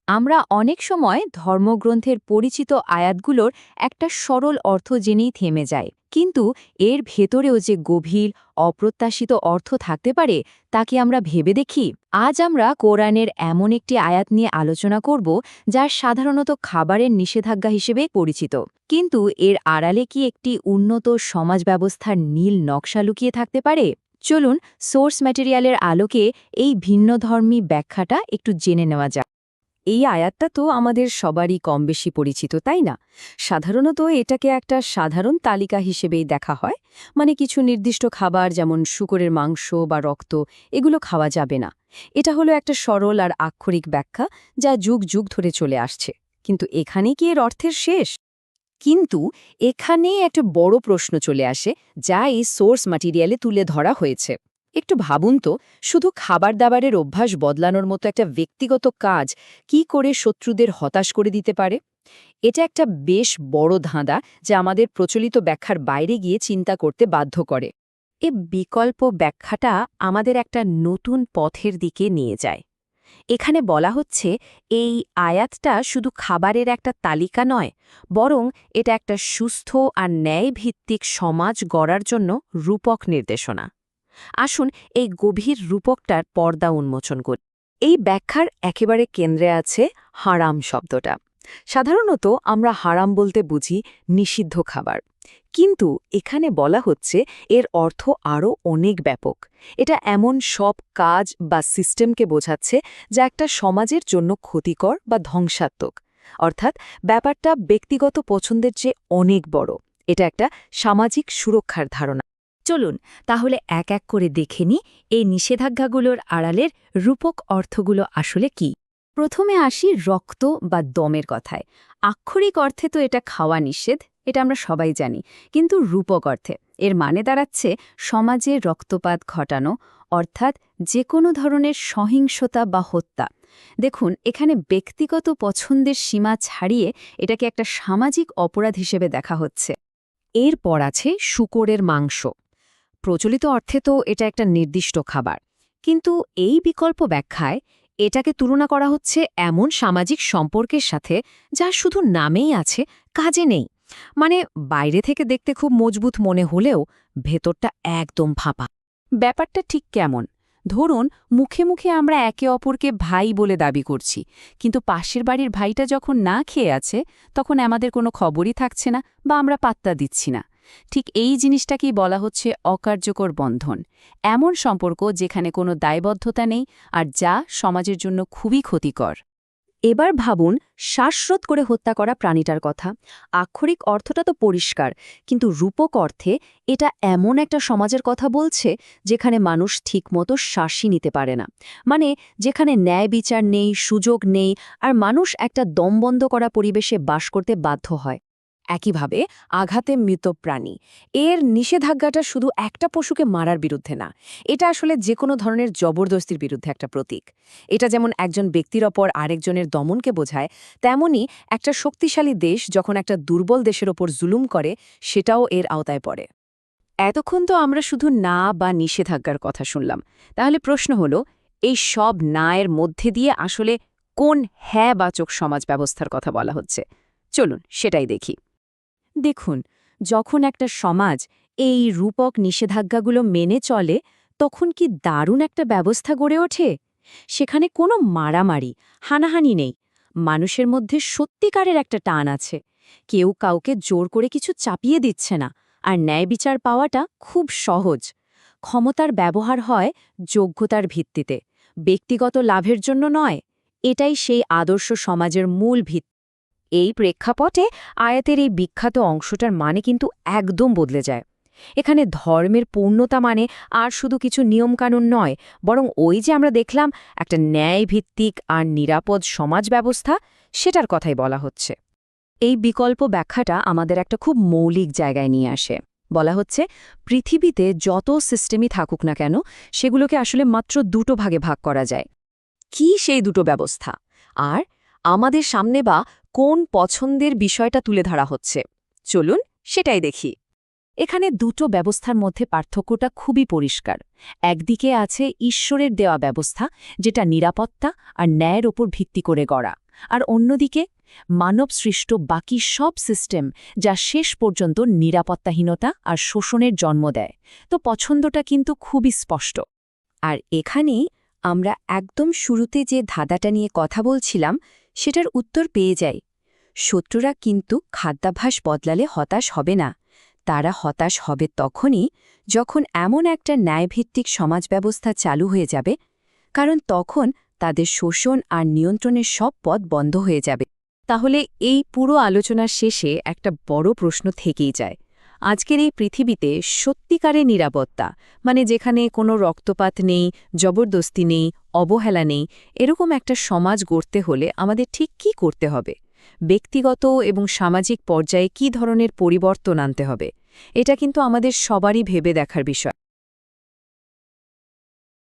আমরা অনেক সময় ধর্মগ্রন্থের পরিচিত আয়াতগুলোর একটা সরল অর্থ জেনেই থেমে যাই, কিন্তু এর ভেতরেও যে গভীর অপ্রত্যাশিত অর্থ থাকতে পারে তা কি আমরা ভেবে দেখি? আজ আমরা কোরআনের এমন একটি আয়াত নিয়ে আলোচনা করব যা সাধারণত খাবারের নিষেধাজ্ঞা হিসেবে পরিচিত, কিন্তু এর আড়ালে কি একটি উন্নত সমাজ ব্যবস্থার নীল নকশা লুকিয়ে থাকতে পারে? চলুন সোর্স ম্যাটেরিয়ালের আলোকে এই ভিন্নধর্মী ব্যাখ্যাটা একটু জেনে নেওয়া যাক। এই আয়াতটা তো আমাদের সবারই কম বেশি পরিচিত, তাই না? সাধারণত এটাকে একটা সাধারণ তালিকা হিসেবেই দেখা হয়। মানে কিছু নির্দিষ্ট খাবার যেমন শূকরের মাংস বা রক্ত, এগুলো খাওয়া যাবে না। এটা হলো একটা সরল আর আক্ষরিক ব্যাখ্যা যা যুগ যুগ ধরে চলে আসছে। কিন্তু এখানেই কি এর অর্থের শেষ? কিন্তু এখানেই একটা বড় প্রশ্ন চলে আসে, যা এই সোর্স ম্যাটেরিয়ালে তুলে ধরা হয়েছে। একটু ভাবুন তো, শুধু খাবার দাবারের অভ্যাস বদলানোর মতো একটা ব্যক্তিগত কাজ কি করে শত্রুদের হতাশ করে দিতে পারে? এটা একটা বেশ বড় ধাঁধা, যা আমাদের প্রচলিত ব্যাখ্যার বাইরে গিয়ে চিন্তা করতে বাধ্য করে। এ বিকল্প ব্যাখ্যাটা আমাদের একটা নতুন পথের দিকে নিয়ে যায়। এখানে বলা হচ্ছে এই আয়াতটা শুধু খাবারের একটা তালিকা নয়, বরং এটা একটা সুস্থ আর ন্যায়ভিত্তিক সমাজ গড়ার জন্য রূপক নির্দেশনা। আসুন এই গভীর রূপকটার পর্দা উন্মোচন করি। এই ব্যাখ্যার একেবারে কেন্দ্রে আছে হারাম শব্দটা। সাধারণত আমরা হারাম বলতে বুঝি নিষিদ্ধ খাবার, কিন্তু এখানে বলা হচ্ছে এর অর্থ আরও অনেক ব্যাপক। এটা এমন সব কাজ বা সিস্টেমকে বোঝাচ্ছে যা একটা সমাজের জন্য ক্ষতিকর বা ধ্বংসাত্মক। অর্থাৎ ব্যাপারটা ব্যক্তিগত পছন্দের চেয়ে অনেক বড়। এটা একটা সামাজিক সুরক্ষার ধারণা। চলুন তাহলে এক এক করে দেখে নিই এই নিষেধাজ্ঞাগুলোর আড়ালের রূপক অর্থগুলো আসলে কি। প্রথমে আসি রক্ত বা দমের কথায়। আক্ষরিক অর্থে তো এটা খাওয়া নিষেধ, এটা আমরা সবাই জানি, কিন্তু রূপক অর্থে এর মানে দাঁড়াচ্ছে সমাজে রক্তপাত ঘটানো, অর্থাৎ যে কোনো ধরনের সহিংসতা বা হত্যা। দেখুন, এখানে ব্যক্তিগত পছন্দের সীমা ছাড়িয়ে এটাকে একটা সামাজিক অপরাধ হিসেবে দেখা হচ্ছে। এরপর আছে শূকরের মাংস। প্রচলিত অর্থে তো এটা একটা নির্দিষ্ট খাবার, কিন্তু এই বিকল্প ব্যাখ্যায় এটাকে তুলনা করা হচ্ছে এমন সামাজিক সম্পর্কের সাথে যা শুধু নামেই আছে, কাজে নেই। মানে বাইরে থেকে দেখতে খুব মজবুত মনে হলেও ভেতরটা একদম ফাঁপা। ব্যাপারটা ঠিক কেমন? ধরুন, মুখে মুখে আমরা একে অপরকে ভাই বলে দাবি করছি, কিন্তু পাশের বাড়ির ভাইটা যখন না খেয়ে আছে, তখন আমাদের কোনো খবরই থাকছে না বা আমরা পাত্তা দিচ্ছি না। ঠিক এই জিনিসটাকেই বলা হচ্ছে অকার্যকর বন্ধন। এমন সম্পর্ক যেখানে কোনো দায়বদ্ধতা নেই আর যা সমাজের জন্য খুবই ক্ষতিকর। এবার ভাবুন শ্বাসরোধ করে হত্যা করা প্রাণীটার কথা। আক্ষরিক অর্থটা তো পরিষ্কার, কিন্তু রূপক অর্থে এটা এমন একটা সমাজের কথা বলছে যেখানে মানুষ ঠিকমতো শ্বাসই নিতে পারে না। মানে যেখানে ন্যায় বিচার নেই, সুযোগ নেই, আর মানুষ একটা দমবন্ধ করা পরিবেশে বাস করতে বাধ্য হয়। একইভাবে আঘাতে মৃত প্রাণী, এর নিষেধাজ্ঞাটা শুধু একটা পশুকে মারার বিরুদ্ধে না, এটা আসলে যে কোনো ধরনের জবরদস্তির বিরুদ্ধে একটা প্রতীক। এটা যেমন একজন ব্যক্তির ওপর আরেকজনের দমনকে বোঝায়, তেমনি একটা শক্তিশালী দেশ যখন একটা দুর্বল দেশের ওপর জুলুম করে, সেটাও এর আওতায় পড়ে। এতক্ষণ তো আমরা শুধু না বা নিষেধাজ্ঞার কথা শুনলাম। তাহলে প্রশ্ন হলো, এই সব না এর মধ্যে দিয়ে আসলে কোন হ্যাঁবাচক সমাজ ব্যবস্থার কথা বলা হচ্ছে? চলুন সেটাই দেখি। দেখুন, যখন একটা সমাজ এই রূপক নিষেধাজ্ঞাগুলো মেনে চলে, তখন কি দারুণ একটা ব্যবস্থা গড়ে ওঠে। সেখানে কোনো মারামারি, হানাহানি নেই। মানুষের মধ্যে সত্যিকারের একটা টান আছে। কেউ কাউকে জোর করে কিছু চাপিয়ে দিচ্ছে না, আর ন্যায় বিচার পাওয়াটা খুব সহজ। ক্ষমতার ব্যবহার হয় যোগ্যতার ভিত্তিতে, ব্যক্তিগত লাভের জন্য নয়। এটাই সেই আদর্শ সমাজের মূল ভিত্তি। এই প্রেক্ষাপটে আয়াতের এই বিখ্যাত অংশটার মানে কিন্তু একদম বদলে যায়। এখানে ধর্মের পূর্ণতা মানে আর শুধু কিছু নিয়মকানুন নয়, বরং ওই যে আমরা দেখলাম একটা ন্যায়ভিত্তিক আর নিরাপদ সমাজ ব্যবস্থা, সেটার কথাই বলা হচ্ছে। এই বিকল্প ব্যাখ্যাটা আমাদের একটা খুব মৌলিক জায়গায় নিয়ে আসে। বলা হচ্ছে পৃথিবীতে যত সিস্টেমই থাকুক না কেন, সেগুলোকে আসলে মাত্র দুটো ভাগে ভাগ করা যায়। কি সেই দুটো ব্যবস্থা? আর আমাদের সামনে বা কোন পছন্দের বিষয়টা তুলে ধরা হচ্ছে? চলুন সেটাই দেখি। এখানে দুটো ব্যবস্থার মধ্যে পার্থক্যটা খুবই পরিষ্কার। একদিকে আছে ঈশ্বরের দেওয়া ব্যবস্থা, যেটা নিরাপত্তা আর ন্যায়ের ওপর ভিত্তি করে গড়া, আর অন্যদিকে মানব সৃষ্ট বাকি সব সিস্টেম, যা শেষ পর্যন্ত নিরাপত্তাহীনতা আর শোষণের জন্ম দেয়। তো পছন্দটা কিন্তু খুবই স্পষ্ট। আর এখানেই আমরা একদম শুরুতে যে ধাঁধাটা নিয়ে কথা বলছিলাম সেটার উত্তর পেয়ে যাই। শত্রুরা কিন্তু খাদ্যাভ্যাস বদলালে হতাশ হবে না, তারা হতাশ হবে তখনই যখন এমন একটা ন্যায়ভিত্তিক সমাজ ব্যবস্থা চালু হয়ে যাবে, কারণ তখন তাদের শোষণ আর নিয়ন্ত্রণের সব পথ বন্ধ হয়ে যাবে। তাহলে এই পুরো আলোচনার শেষে একটা বড় প্রশ্ন থেকেই যায়। আজকের এই পৃথিবীতে সত্যিকারের নিরাপত্তা, মানে যেখানে কোনো রক্তপাত নেই, জবরদস্তি নেই, অবহেলা নেই, এরকম একটা সমাজ গড়তে হলে আমাদের ঠিক কী করতে হবে? ব্যক্তিগত এবং সামাজিক পর্যায়ে কী ধরনের পরিবর্তন আনতে হবে? এটা কিন্তু আমাদের সবারই ভেবে দেখার বিষয়।